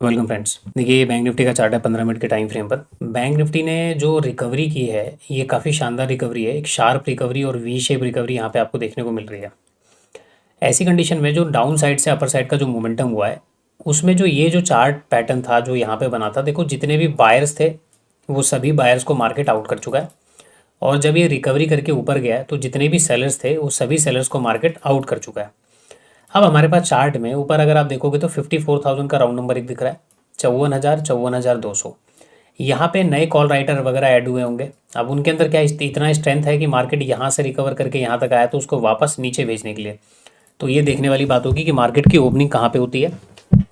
Welcome friends. देखिए ये bank Nifty का चार्ट है 15 मिनट के टाइम फ्रेम पर। बैंक निफ्टी ने जो रिकवरी की है ये काफ़ी शानदार रिकवरी है। एक शार्प रिकवरी और वी शेप रिकवरी यहाँ पे आपको देखने को मिल रही है। ऐसी कंडीशन में जो डाउन साइड से अपर साइड का जो मोमेंटम हुआ है उसमें जो ये जो चार्ट पैटर्न था जो यहाँ पे बना था, देखो जितने भी बायर्स थे वो सभी बायर्स को मार्केट आउट कर चुका है। और जब ये रिकवरी करके ऊपर गया है तो जितने भी सेलर्स थे वो सभी सेलर्स को मार्केट आउट कर चुका है। अब हमारे पास चार्ट में ऊपर अगर आप देखोगे तो 54,000 का राउंड नंबर एक दिख रहा है, 54,000 54,200। यहाँ पे नए कॉल राइटर वगैरह ऐड हुए होंगे। अब उनके अंदर क्या इतना स्ट्रेंथ है कि मार्केट यहाँ से रिकवर करके यहाँ तक आया तो उसको वापस नीचे भेजने के लिए। तो ये देखने वाली बात होगी कि मार्केट की ओपनिंग कहाँ पे होती है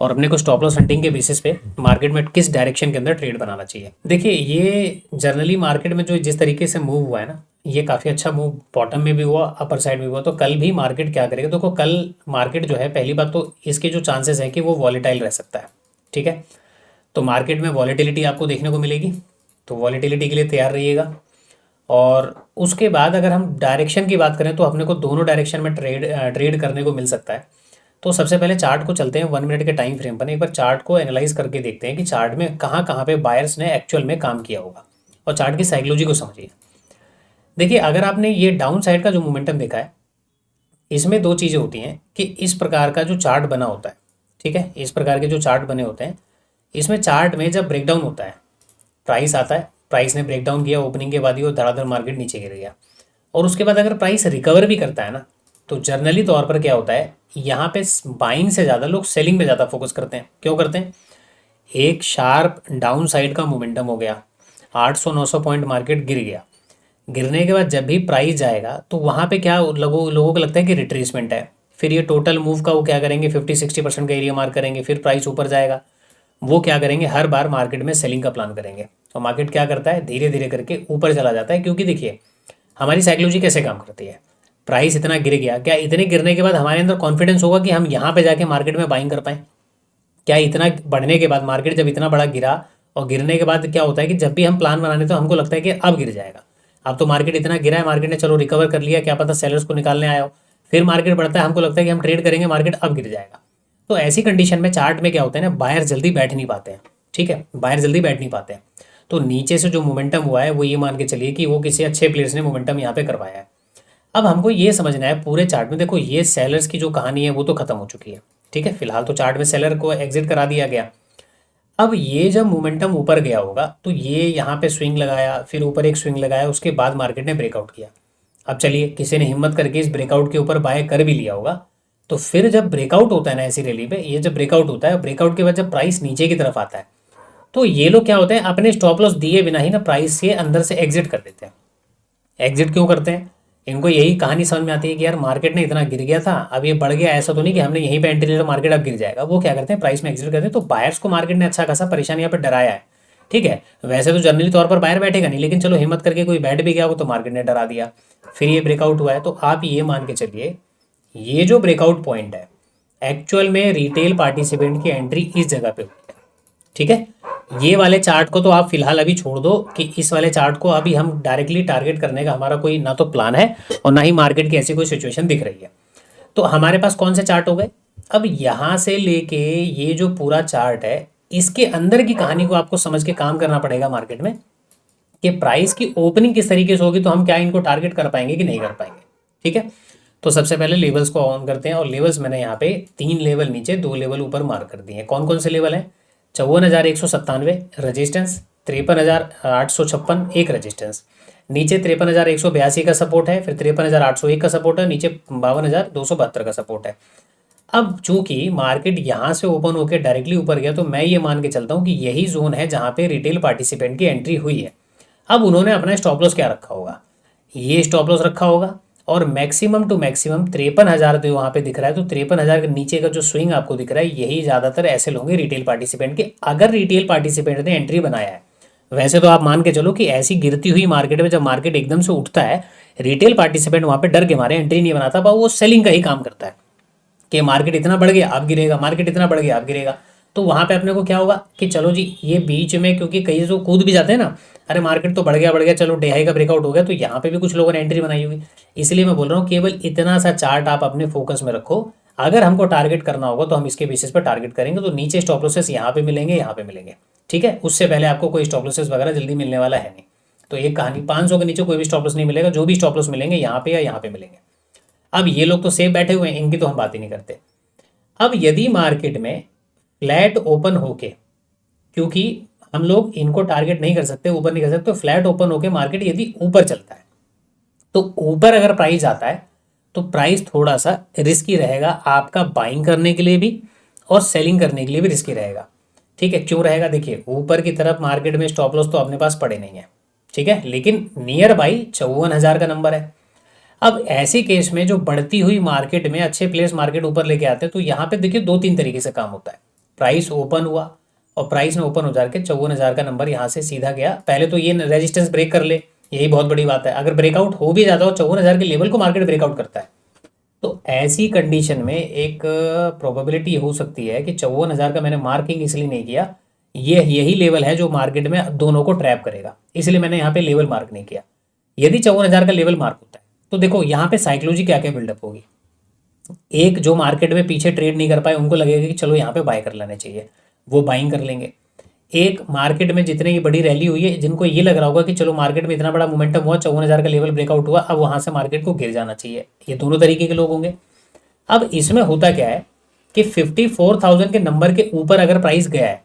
और अपने को स्टॉप लॉस हंटिंग के बेसिस पे मार्केट में किस डायरेक्शन के अंदर ट्रेड बनाना चाहिए। देखिए ये जनरली मार्केट में जो जिस तरीके से मूव हुआ है ना, ये काफ़ी अच्छा मूव बॉटम में भी हुआ, अपर साइड में भी हुआ। तो कल भी मार्केट क्या करेगा, देखो कल मार्केट जो है, पहली बात तो इसके जो चांसेस है कि वो वॉलेटाइल रह सकता है। ठीक है, तो मार्केट में वॉलेटिलिटी आपको देखने को मिलेगी, तो वॉलेटिलिटी के लिए तैयार रहिएगा। और उसके बाद अगर हम डायरेक्शन की बात करें तो अपने को दोनों डायरेक्शन में ट्रेड करने को मिल सकता है। तो सबसे पहले चार्ट को चलते हैं 1 मिनट के टाइम फ्रेम पर, एक बार चार्ट को एनालाइज करके देखते हैं कि चार्ट में कहाँ कहाँ पे बायर्स ने एक्चुअल में काम किया होगा और चार्ट की साइकोलॉजी को समझिए। देखिए अगर आपने ये डाउन साइड का जो मोमेंटम देखा है, इसमें दो चीज़ें होती हैं कि इस प्रकार का जो चार्ट बना होता है, ठीक है, इस प्रकार के जो चार्ट बने होते हैं, इसमें चार्ट में जब ब्रेकडाउन होता है, प्राइस आता है, प्राइस ने ब्रेकडाउन किया ओपनिंग के बाद ही, वो धड़ाधड़ मार्केट नीचे गिर गया। और उसके बाद अगर प्राइस रिकवर भी करता है ना, तो जनरली तौर पर क्या होता है, यहाँ पे बाइंग से ज़्यादा लोग सेलिंग पे ज़्यादा फोकस करते हैं। क्यों करते हैं, एक शार्प डाउन साइड का मोमेंटम हो गया, 800-900 पॉइंट मार्केट गिर गया, गिरने के बाद जब भी प्राइस जाएगा तो वहाँ पे क्या लोगों को लगता है कि रिट्रेसमेंट है। फिर ये टोटल मूव का वो क्या करेंगे, 50-60% का एरिया मार्क करेंगे, फिर प्राइस ऊपर जाएगा, वो क्या करेंगे, हर बार मार्केट में सेलिंग का प्लान करेंगे। और मार्केट क्या करता है, धीरे धीरे करके ऊपर चला जाता है। क्योंकि देखिए हमारी साइकोलॉजी कैसे काम करती है, प्राइस इतना गिर गया, क्या इतने गिरने के बाद हमारे अंदर कॉन्फिडेंस होगा कि हम यहाँ पे जाके मार्केट में बाइंग कर पाएँ? क्या इतना बढ़ने के बाद, मार्केट जब इतना बड़ा गिरा और गिरने के बाद क्या होता है कि जब भी हम प्लान बनाने तो हमको लगता है कि अब गिर जाएगा। अब तो मार्केट इतना गिरा है, मार्केट ने चलो रिकवर कर लिया, क्या पता सेलर्स को निकालने आया हो, फिर मार्केट बढ़ता है, हमको लगता है कि हम ट्रेड करेंगे, मार्केट अब गिर जाएगा। तो ऐसी कंडीशन में चार्ट में क्या होता है ना, बायर जल्दी बैठ नहीं पाते हैं। ठीक है, बायर जल्दी बैठ नहीं पाते हैं। तो नीचे से जो मोमेंटम हुआ है वो ये मान के चलिए कि वो किसी अच्छे प्लेयर्स ने मोमेंटम यहाँ पे करवाया है। अब हमको ये समझना है पूरे चार्ट में, देखो ये सेलर्स की जो कहानी है वो तो खत्म हो चुकी है। ठीक है, फिलहाल तो चार्ट में सेलर को एग्जिट करा दिया गया। अब ये जब मोमेंटम ऊपर गया होगा तो ये यहाँ पे स्विंग लगाया, फिर ऊपर एक स्विंग लगाया, उसके बाद मार्केट ने ब्रेकआउट किया। अब चलिए किसी ने हिम्मत करके इस ब्रेकआउट के ऊपर बाय कर भी लिया होगा। तो फिर जब ब्रेकआउट होता है ना ऐसी रैली पे, ये जब ब्रेकआउट होता है, ब्रेकआउट के बाद जब प्राइस नीचे की तरफ आता है, तो ये लोग क्या होते हैं, अपने स्टॉप लॉस दिए बिना ही ना प्राइस के अंदर से एग्जिट कर देते हैं। एग्जिट क्यों करते हैं, इनको यही कहानी समझ में आती है कि यार मार्केट ने इतना गिर गया था, अब ये बढ़ गया, ऐसा तो नहीं कि हमने यहीं पे एंट्री ले तो मार्केट अब गिर जाएगा। वो क्या करते हैं, प्राइस में एग्जिट करते हैं। तो बायर्स को मार्केट ने अच्छा खासा परेशानी यहाँ पर डराया है। ठीक है, वैसे तो जनरली तौर पर बायर बैठेगा नहीं, लेकिन चलो हिम्मत करके कोई बैठ भी गया वो तो मार्केट ने डरा दिया, फिर ये ब्रेकआउट हुआ है। तो आप ये मान के चलिए ये जो ब्रेकआउट पॉइंट है, एक्चुअल में रिटेल पार्टिसिपेंट की एंट्री इस जगह पे हुई है। ठीक है, ये वाले चार्ट को तो आप फिलहाल अभी छोड़ दो कि इस वाले चार्ट को अभी हम डायरेक्टली टारगेट करने का हमारा कोई ना तो प्लान है और ना ही मार्केट की ऐसी कोई सिचुएशन दिख रही है। तो हमारे पास कौन से चार्ट हो गए, अब यहाँ से लेके ये जो पूरा चार्ट है, इसके अंदर की कहानी को आपको समझ के काम करना पड़ेगा मार्केट में, कि प्राइस की ओपनिंग किस तरीके से होगी तो हम क्या इनको टारगेट कर पाएंगे कि नहीं कर पाएंगे। ठीक है, तो सबसे पहले लेवल्स को ऑन करते हैं, और लेवल्स मैंने यहाँ पे 3 लेवल नीचे 2 लेवल ऊपर मार्क कर दिए हैं। कौन कौन से लेवल हैं, 54,197 रजिस्टेंस, 53,856 एक रजिस्टेंस, नीचे 53,182 का सपोर्ट है, फिर 53,801 का सपोर्ट है, नीचे 52,272 का सपोर्ट है। अब चूंकि मार्केट यहाँ से ओपन होकर डायरेक्टली ऊपर गया तो मैं ये मान के चलता हूँ कि यही जोन है जहाँ पे रिटेल पार्टिसिपेंट की एंट्री हुई है। अब उन्होंने अपना स्टॉप लॉस क्या रखा होगा, ये स्टॉप लॉस रखा होगा, और मैक्सिमम टू मैक्सिमम 53,000 तो वहाँ पे दिख रहा है। तो 53,000 के नीचे का जो स्विंग आपको दिख रहा है, यही ज़्यादातर ऐसे होंगे रिटेल पार्टिसिपेंट के, अगर रिटेल पार्टिसिपेंट ने एंट्री बनाया है। वैसे तो आप मान के चलो कि ऐसी गिरती हुई मार्केट में जब मार्केट एकदम से उठता है, रिटेल पार्टिसिपेंट वहाँ पे डर के मारे एंट्री नहीं बनाता, पर वो सेलिंग का ही काम करता है कि मार्केट इतना बढ़ गया अब गिरेगा, मार्केट इतना बढ़ गया अब गिरेगा। तो वहाँ पे अपने को क्या होगा कि चलो जी ये बीच में, क्योंकि कई जो कूद भी जाते हैं ना, अरे मार्केट तो बढ़ गया, चलो डे हाई का ब्रेकआउट हो गया, तो यहाँ पे भी कुछ लोगों ने एंट्री बनाई होगी। इसलिए मैं बोल रहा हूँ केवल इतना सा चार्ट आप अपने फोकस में रखो, अगर हमको टारगेट करना होगा तो हम इसके बेसिस पर टारगेट करेंगे, तो नीचे स्टॉप लॉसेस यहाँ पे मिलेंगे, यहाँ पे मिलेंगे, ठीक है। उससे पहले आपको कोई स्टॉप लॉसेस वगैरह जल्दी मिलने वाला है नहीं। तो एक कहानी 500 के नीचे कोई भी स्टॉप लॉस नहीं मिलेगा, जो भी स्टॉप लॉस मिलेंगे यहाँ पे या यहाँ पे मिलेंगे। अब ये लोग तो सेफ बैठे हुए हैं, इनकी तो हम बात ही नहीं करते। अब यदि मार्केट में फ्लैट ओपन होके, क्योंकि हम लोग इनको टारगेट नहीं कर सकते, ऊपर नहीं कर सकते, तो फ्लैट ओपन होके मार्केट यदि ऊपर चलता है, तो ऊपर अगर प्राइस आता है तो प्राइस थोड़ा सा रिस्की रहेगा आपका, बाइंग करने के लिए भी और सेलिंग करने के लिए भी रिस्की रहेगा, ठीक है। क्यों रहेगा? देखिए, ऊपर की तरफ मार्केट में स्टॉप लॉस तो अपने पास पड़े नहीं है, ठीक है, लेकिन नियर बाई 54,000 का नंबर है। अब ऐसे केस में जो बढ़ती हुई मार्केट में अच्छे प्लेयर्स मार्केट ऊपर लेके आते हैं, तो यहाँ पे देखिए 2-3 तरीके से काम होता है। प्राइस ओपन हुआ और प्राइस ने ओपन हो जाकर 54,000 का नंबर यहाँ से सीधा गया, पहले तो ये रेजिस्टेंस ब्रेक कर ले, यही बहुत बड़ी बात है। अगर ब्रेकआउट हो भी जाता हो 54,000 के लेवल को मार्केट ब्रेकआउट करता है, तो ऐसी कंडीशन में एक प्रोबेबिलिटी हो सकती है कि 54,000 का मैंने मार्किंग इसलिए नहीं किया, ये यही लेवल है जो मार्केट में दोनों को ट्रैप करेगा, इसलिए मैंने यहाँ पे लेवल मार्क नहीं किया। यदि 54,000 का लेवल मार्क होता है तो देखो यहाँ पे साइकोलॉजी क्या क्या बिल्डअप होगी। एक जो मार्केट में पीछे ट्रेड नहीं कर पाए उनको लगेगा कि चलो यहाँ पे बाय कर लेना चाहिए, वो बाइंग कर लेंगे। एक मार्केट में जितने की बड़ी रैली हुई है, जिनको ये लग रहा होगा कि चलो मार्केट में इतना बड़ा मोमेंटम हुआ, 54,000 का लेवल ब्रेकआउट हुआ, अब वहाँ से मार्केट को गिर जाना चाहिए, ये दोनों तरीके के लोग होंगे। अब इसमें होता क्या है कि 54,000 के नंबर के ऊपर अगर प्राइस गया है,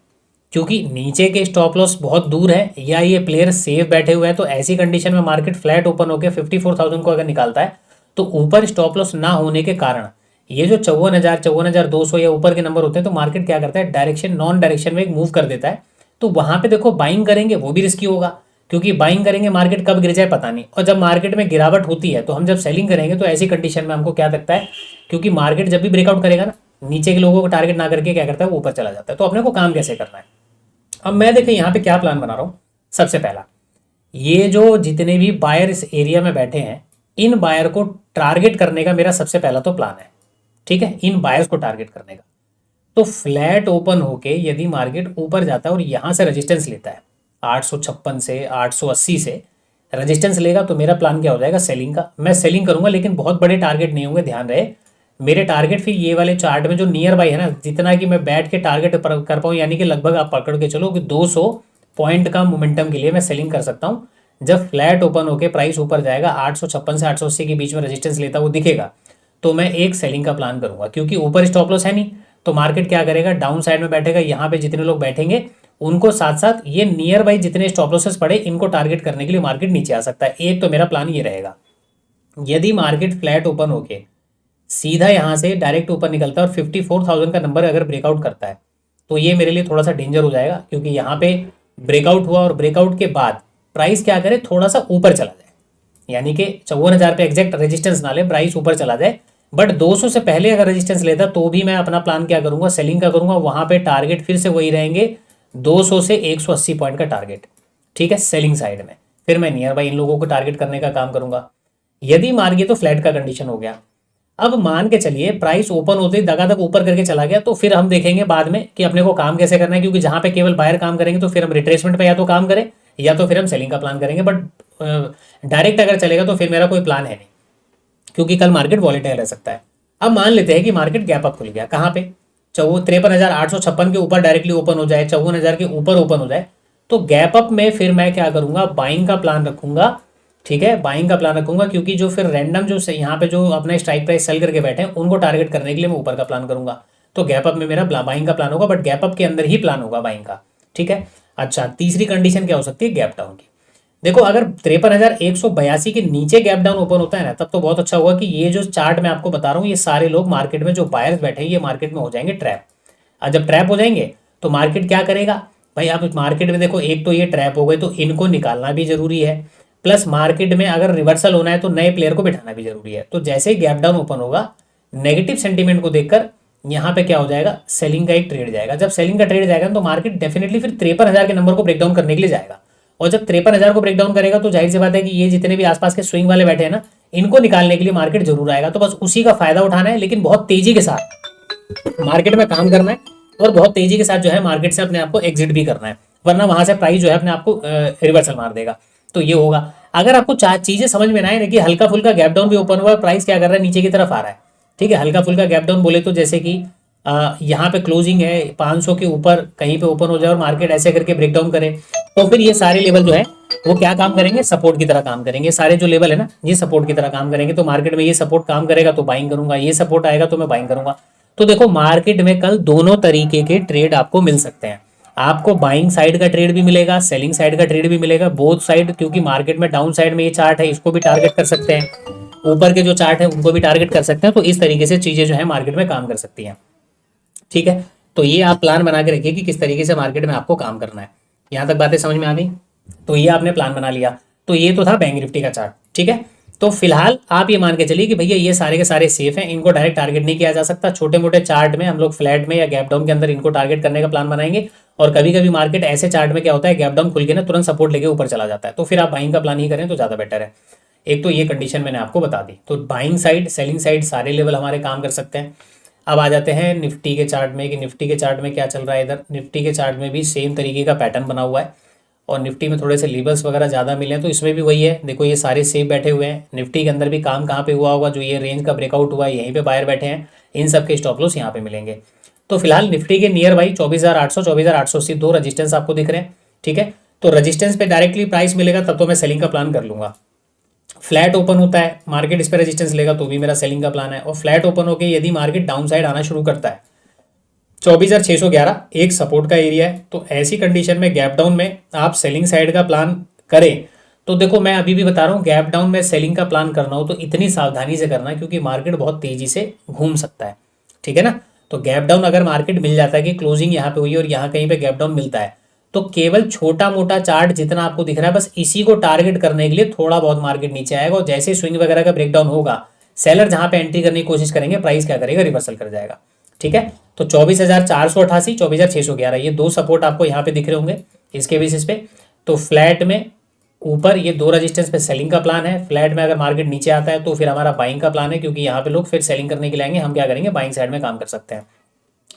क्योंकि नीचे के स्टॉप लॉस बहुत दूर है या ये प्लेयर सेफ बैठे हुए हैं, तो ऐसी कंडीशन में मार्केट फ्लैट ओपन होकर 54,000 को अगर निकालता है, तो ऊपर स्टॉप लॉस ना होने के कारण ये जो 54,000 54,200 या ऊपर के नंबर होते हैं, तो मार्केट क्या करता है, डायरेक्शन नॉन डायरेक्शन में एक मूव कर देता है। तो वहां पे देखो बाइंग करेंगे वो भी रिस्की होगा, क्योंकि बाइंग करेंगे मार्केट कब गिर जाए पता नहीं, और जब मार्केट में गिरावट होती है तो हम जब सेलिंग करेंगे, तो ऐसी कंडीशन में हमको क्या लगता है, क्योंकि मार्केट जब भी ब्रेकआउट करेगा ना, नीचे के लोगों को टारगेट ना करके क्या करता है, वो ऊपर चला जाता है। तो अपने को काम कैसे करना है, अब मैं देखें यहाँ पे क्या प्लान बना रहा हूँ। सबसे पहला, ये जो जितने भी बायर इस एरिया में बैठे हैं, इन बायर को टारगेट करने का मेरा सबसे पहला तो प्लान है, ठीक है, इन बायर्स को टारगेट करने का। तो फ्लैट ओपन होके यदि मार्केट ऊपर जाता है और यहाँ से रेजिस्टेंस लेता है 856 से 880 से रेजिस्टेंस लेगा, तो मेरा प्लान क्या हो जाएगा, सेलिंग का। मैं सेलिंग करूंगा, लेकिन बहुत बड़े टारगेट नहीं होंगे, ध्यान रहे। मेरे टारगेट फिर ये वाले चार्ट में जो नियर बाई है ना, जितना कि मैं बैठ के टारगेट कर पाऊँ, यानी कि लगभग आप पकड़ के चलो कि 200 पॉइंट का मोमेंटम के लिए मैं सेलिंग कर सकता हूँ। जब फ्लैट ओपन होकर प्राइस ऊपर जाएगा, 856 से 880 के बीच में रेजिस्टेंस लेता वो दिखेगा, तो मैं एक सेलिंग का प्लान करूंगा, क्योंकि ऊपर स्टॉप लॉस है नहीं, तो मार्केट क्या करेगा, डाउन साइड में बैठेगा। यहाँ पे जितने लोग बैठेंगे उनको साथ साथ ये नियर बाई जितने स्टॉप लॉसेस पड़े, इनको टारगेट करने के लिए मार्केट नीचे आ सकता है। एक तो मेरा प्लान ये रहेगा, यदि मार्केट फ्लैट ओपन होके सीधा यहाँ से डायरेक्ट ऊपर निकलता है और 54,000 का नंबर अगर ब्रेकआउट करता है, तो ये मेरे लिए थोड़ा सा डेंजर हो जाएगा, क्योंकि यहाँ पे ब्रेकआउट हुआ और ब्रेकआउट के बाद प्राइस क्या करे, थोड़ा सा ऊपर चला जाए, यानी कि 54,000 पे एग्जैक्ट रेजिस्टेंस ना ले, प्राइस ऊपर चला जाए, बट 200 से पहले अगर रेजिस्टेंस लेता तो भी मैं अपना प्लान क्या करूंगा, सेलिंग का करूंगा। वहां पे टारगेट फिर से वही रहेंगे, 200 से 180 पॉइंट का टारगेट, ठीक है, सेलिंग साइड में। फिर मैं नियर बाई इन लोगों को टारगेट करने का काम करूंगा। यदि मान के तो फ्लैट का कंडीशन हो गया। अब मान के चलिए प्राइस ओपन होते ही दगादग ऊपर करके चला गया, तो फिर हम देखेंगे बाद में कि अपने को काम कैसे करना है, क्योंकि जहां पे केवल बायर काम करेंगे तो फिर हम रिट्रेसमेंट पे या तो काम करें या तो फिर हम सेलिंग का प्लान करेंगे। बट डायरेक्ट अगर चलेगा तो फिर मेरा कोई प्लान है नहीं, क्योंकि कल मार्केट वॉलेटाइल रह सकता है। अब मान लेते हैं कि मार्केट गैप अप खुल गया, कहाँ पे, 53,856 के ऊपर डायरेक्टली ओपन हो जाए, 54,000 के ऊपर ओपन हो जाए, तो गैप अप में फिर मैं क्या करूंगा, बाइंग का प्लान रखूंगा, ठीक है, बाइंग का प्लान रखूंगा, क्योंकि जो फिर रैंडम जो यहाँ पे जो अपना स्ट्राइक प्राइस सेल करके बैठे हैं उनको टारगेट करने के लिए मैं ऊपर का प्लान करूंगा। तो गैप अप में मेरा बाइंग का प्लान होगा, बट गैप अप के अंदर ही प्लान होगा बाइंग का, ठीक है। अच्छा, तीसरी कंडीशन क्या हो सकती है, गैप डाउन की। देखो, अगर 53,182 के नीचे गैप डाउन ओपन होता है ना, तब तो बहुत अच्छा होगा कि ये जो चार्ट मैं आपको बता रहा हूँ, ये सारे लोग मार्केट में जो बायर्स बैठे हैं ये मार्केट में हो जाएंगे ट्रैप। और जब ट्रैप हो जाएंगे तो मार्केट क्या करेगा भाई, आप मार्केट में देखो, एक तो ये ट्रैप हो गए तो इनको निकालना भी जरूरी है, प्लस मार्केट में अगर रिवर्सल होना है तो नए प्लेयर को बिठाना भी जरूरी है। तो जैसे ही गैप डाउन ओपन होगा, नेगेटिव सेंटीमेंट को देखकर यहाँ पे क्या हो जाएगा, सेलिंग का एक ट्रेड जाएगा। जब सेलिंग का ट्रेड जाएगा तो मार्केट डेफिनेटली फिर 53,000 के नंबर को ब्रेकडाउन करने के लिए जाएगा, और जब 53,000 को ब्रेकडाउन करेगा तो जाहिर सी बात है कि ये जितने भी आसपास के स्विंग वाले बैठे हैं ना, इनको निकालने के लिए मार्केट जरूर आएगा। तो बस उसी का फायदा उठाना है, लेकिन बहुत तेजी के साथ मार्केट में काम करना है, और बहुत तेजी के साथ जो है मार्केट से अपने आप को एग्जिट भी करना है, वरना वहां से प्राइस जो है अपने आपको रिवर्सल मार देगा। तो ये होगा। अगर आपको चीजें समझ में ना आए ना कि हल्का फुल्का गैप डाउन भी ओपन हुआ है, प्राइस क्या कर रहा है, नीचे की तरफ आ रहा है, ठीक है, हल्का फुल्का गैप डाउन बोले तो जैसे कि यहाँ पे क्लोजिंग है 500 के ऊपर कहीं पे ओपन हो जाए और मार्केट ऐसे करके ब्रेक डाउन करे, तो फिर ये सारे लेवल जो है वो क्या काम करेंगे, सपोर्ट की तरह काम करेंगे। सारे जो लेवल है ना ये सपोर्ट की तरह काम करेंगे। तो मार्केट में ये सपोर्ट काम करेगा तो बाइंग करूंगा, ये सपोर्ट आएगा तो मैं बाइंग करूंगा। तो देखो मार्केट में कल दोनों तरीके के ट्रेड आपको मिल सकते हैं। आपको बाइंग साइड का ट्रेड भी मिलेगा, सेलिंग साइड का ट्रेड भी मिलेगा, बोथ साइड। क्योंकि मार्केट में डाउन साइड में ये चार्ट है इसको भी टारगेट कर सकते हैं, ऊपर के जो चार्ट है उनको भी टारगेट कर सकते हैं। तो इस तरीके से चीजें जो है मार्केट में काम कर सकती हैं। ठीक है, तो ये आप प्लान बना के रखिए कि किस तरीके से मार्केट में आपको काम करना है। यहाँ तक बातें समझ में आ गई? तो ये आपने प्लान बना लिया। तो ये तो था बैंक निफ्टी का चार्ट। ठीक है, तो फिलहाल आप ये मान के चलिए कि भैया ये सारे के सारे सेफ हैं, इनको डायरेक्ट टारगेट नहीं किया जा सकता। छोटे मोटे चार्ट में हम लोग फ्लैट में या गैप डाउन के अंदर इनको टारगेट करने का प्लान बनाएंगे। और कभी कभी मार्केट ऐसे चार्ट में क्या होता है, गैप डाउन खुल के ना तुरंत सपोर्ट लेके ऊपर चला जाता है, तो फिर आप बाइंग का प्लान ही करें तो ज़्यादा बेटर है। एक तो ये कंडीशन मैंने आपको बता दी। तो बाइंग साइड, सेलिंग साइड सारे लेवल हमारे काम कर सकते हैं। अब आ जाते हैं निफ्टी के चार्ट में कि निफ्टी के चार्ट में क्या चल रहा है। इधर निफ्टी के चार्ट में भी सेम तरीके का पैटर्न बना हुआ है और निफ्टी में थोड़े से लेवल्स वगैरह ज़्यादा मिले हैं, तो इसमें भी वही है। देखो ये सारे सेफ बैठे हुए हैं। निफ्टी के अंदर भी काम कहाँ पे हुआ होगा, जो ये रेंज का ब्रेकआउट हुआ है यहीं पे बायर बैठे हैं, इन सब के स्टॉप लॉस यहाँ पे मिलेंगे। तो फिलहाल निफ्टी के नियर बाई 24,800 24,880 दो रजिस्टेंस आपको दिख रहे हैं। ठीक है, तो रजिस्टेंस पे डायरेक्टली प्राइस मिलेगा तब तो मैं सेलिंग का प्लान कर लूंगा। फ्लैट ओपन होता है मार्केट इस पर रेजिस्टेंस लेगा तो भी मेरा सेलिंग का प्लान है। और फ्लैट ओपन होकर यदि मार्केट डाउन साइड आना शुरू करता है 24,611 एक सपोर्ट का एरिया है, तो ऐसी कंडीशन में गैप डाउन में आप सेलिंग साइड का प्लान करें। तो देखो मैं अभी भी बता रहा हूँ, गैप डाउन में सेलिंग का प्लान करना हो तो इतनी सावधानी से करना, क्योंकि मार्केट बहुत तेजी से घूम सकता है। ठीक है ना, तो गैप डाउन अगर मार्केट मिल जाता है कि क्लोजिंग यहाँ पे हुई और यहाँ कहीं पे गैप डाउन मिलता है, तो केवल छोटा मोटा चार्ट जितना आपको दिख रहा है बस इसी को टारगेट करने के लिए थोड़ा बहुत मार्केट नीचे आएगा। और जैसे स्विंग वगैरह का ब्रेकडाउन होगा, सेलर जहां पे एंट्री करने की कोशिश करेंगे, प्राइस क्या करेगा, रिवर्सल कर जाएगा। ठीक है, तो 24,488 24,611 ये दो सपोर्ट आपको यहाँ पे दिख रहे होंगे इसके बेसिस पे। तो फ्लैट में ऊपर ये दो रजिस्टेंस पे सेलिंग का प्लान है। फ्लैट में अगर मार्केट नीचे आता है तो फिर हमारा बाइंग का प्लान है, क्योंकि यहाँ पे लोग फिर सेलिंग करने के लिए आएंगे, हम क्या करेंगे, बाइंग साइड में काम कर सकते हैं।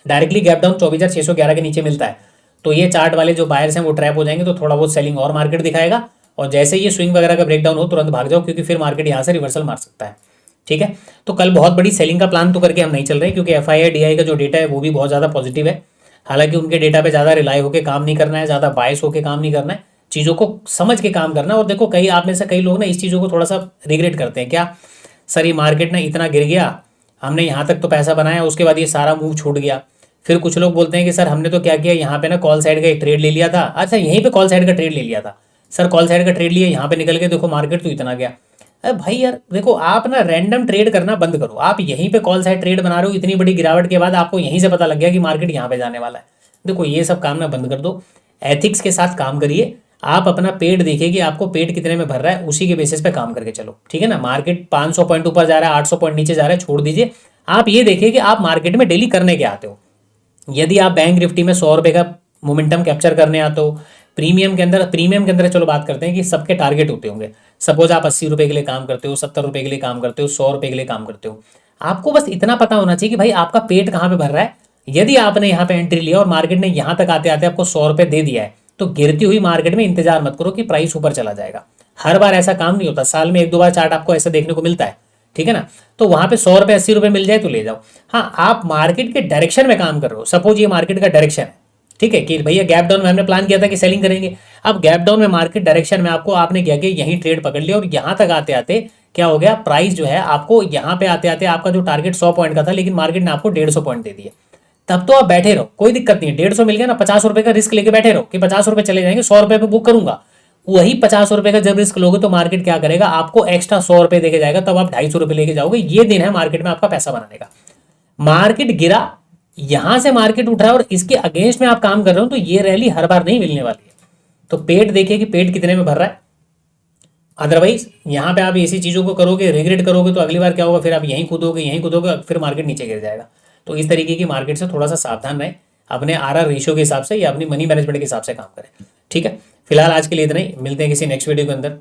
डायरेक्टली गैप डाउन 24,611 के नीचे मिलता है तो ये चार्ट वाले जो बायर्स हैं वो ट्रैप हो जाएंगे, तो थोड़ा बहुत सेलिंग और मार्केट दिखाएगा। और जैसे ये स्विंग वगैरह का ब्रेकडाउन हो तुरंत भाग जाओ, क्योंकि फिर मार्केट यहाँ से रिवर्सल मार सकता है। ठीक है, तो कल बहुत बड़ी सेलिंग का प्लान तो करके हम नहीं चल रहे, क्योंकि FII DI का जो डेटा है वो भी बहुत ज़्यादा पॉजिटिव है। हालांकि उनके डेटा पे ज़्यादा रिलाई होकर काम नहीं करना है, ज़्यादा बायस होकर काम नहीं करना है, चीज़ों को समझ के काम करना है। और देखो कई आप में से कई लोग ना इस चीज़ों को थोड़ा सा रिग्रेट करते हैं, क्या सर ये मार्केट ना इतना गिर गया, हमने यहाँ तक तो पैसा बनाया, उसके बाद ये सारा मूव छूट गया। फिर कुछ लोग बोलते हैं कि सर हमने तो क्या किया, यहाँ पे ना कॉल साइड का एक ट्रेड ले लिया था। अच्छा यहीं पे कॉल साइड का ट्रेड ले लिया था, सर कॉल साइड का ट्रेड लिया, यहाँ पे निकल के देखो मार्केट तो इतना गया। अरे भाई यार देखो, आप ना रैंडम ट्रेड करना बंद करो। आप यहीं पे कॉल साइड ट्रेड बना रहे हो, इतनी बड़ी गिरावट के बाद आपको यहीं से पता लग गया कि मार्केट यहाँ पे जाने वाला है। देखो ये सब काम ना बंद कर दो, एथिक्स के साथ काम करिए। आप अपना पेट देखिए कि आपको पेट कितने में भर रहा है, उसी के बेसिस पे काम करके चलो। ठीक है ना, मार्केट 500 पॉइंट ऊपर जा रहा है, 800 पॉइंट नीचे जा रहा है, छोड़ दीजिए। आप ये देखिए कि आप मार्केट में डेली करने क्या आते हो। यदि आप बैंक निफ्टी में 100 रुपये का मोमेंटम कैप्चर करने आते हो, प्रीमियम के अंदर चलो बात करते हैं कि सबके टारगेट होते होंगे। सपोज आप 80 रुपये के लिए काम करते हो, 70 रुपये के लिए काम करते हो, 100 रुपये के लिए काम करते हो। आपको बस इतना पता होना चाहिए कि भाई आपका पेट कहाँ पे भर रहा है। यदि आपने यहाँ पे एंट्री लिया और मार्केट ने यहाँ तक आते आते आपको 100 रुपये दे दिया है, तो गिरती हुई मार्केट में इंतजार मत करो कि प्राइस ऊपर चला जाएगा। हर बार ऐसा काम नहीं होता, साल में 1-2 बार चार्ट आपको ऐसा देखने को मिलता है। ठीक है ना, तो वहां पे 100 रुपये 80 रुपये मिल जाए तो ले जाओ। हाँ, आप मार्केट के डायरेक्शन में काम कर रहे हो। सपोज ये मार्केट का डायरेक्शन है, ठीक है, कि भैया गैप डाउन में हमने प्लान किया था कि सेलिंग करेंगे। अब गैप डाउन में मार्केट डायरेक्शन में आपने क्या किया, यहीं ट्रेड पकड़ लिया और यहां तक आते आते क्या हो गया, प्राइस जो है आपको यहाँ पे आते आते आपका जो टारगेट 100 पॉइंट का था, लेकिन मार्केट ने आपको 150 पॉइंट दे दिए। तब तो आप बैठे रहो, कोई दिक्कत नहीं है। 150 मिल गया ना, 50 रुपये का रिस्क लेके बैठे रहो कि 50 रुपये चले जाएंगे, 100 रुपये पे बुक करूंगा। वही 50 रुपये का जब रिस्क लोगे तो मार्केट क्या करेगा, आपको एक्स्ट्रा 100 रुपये देके जाएगा, तब आप 250 रुपये लेके जाओगे। ये दिन है मार्केट में आपका पैसा बनाने का। मार्केट गिरा, यहां से मार्केट उठ रहा है और इसके अगेंस्ट में आप काम कर रहे हो, तो ये रैली हर बार नहीं मिलने वाली है। तो पेट देखिए कि पेट कितने में भर रहा है। अदरवाइज यहाँ पे आप ऐसी चीजों को करोगे, रिग्रेट करोगे, तो अगली बार क्या होगा, फिर आप यहीं कूदोगे, फिर मार्केट नीचे गिर जाएगा। तो इस तरीके की मार्केट से थोड़ा सा सावधान रहें, अपने RR रेशियो के हिसाब से या अपनी मनी मैनेजमेंट के हिसाब से काम करें। ठीक है, फिलहाल आज के लिए इतना ही, मिलते हैं किसी नेक्स्ट वीडियो के अंदर।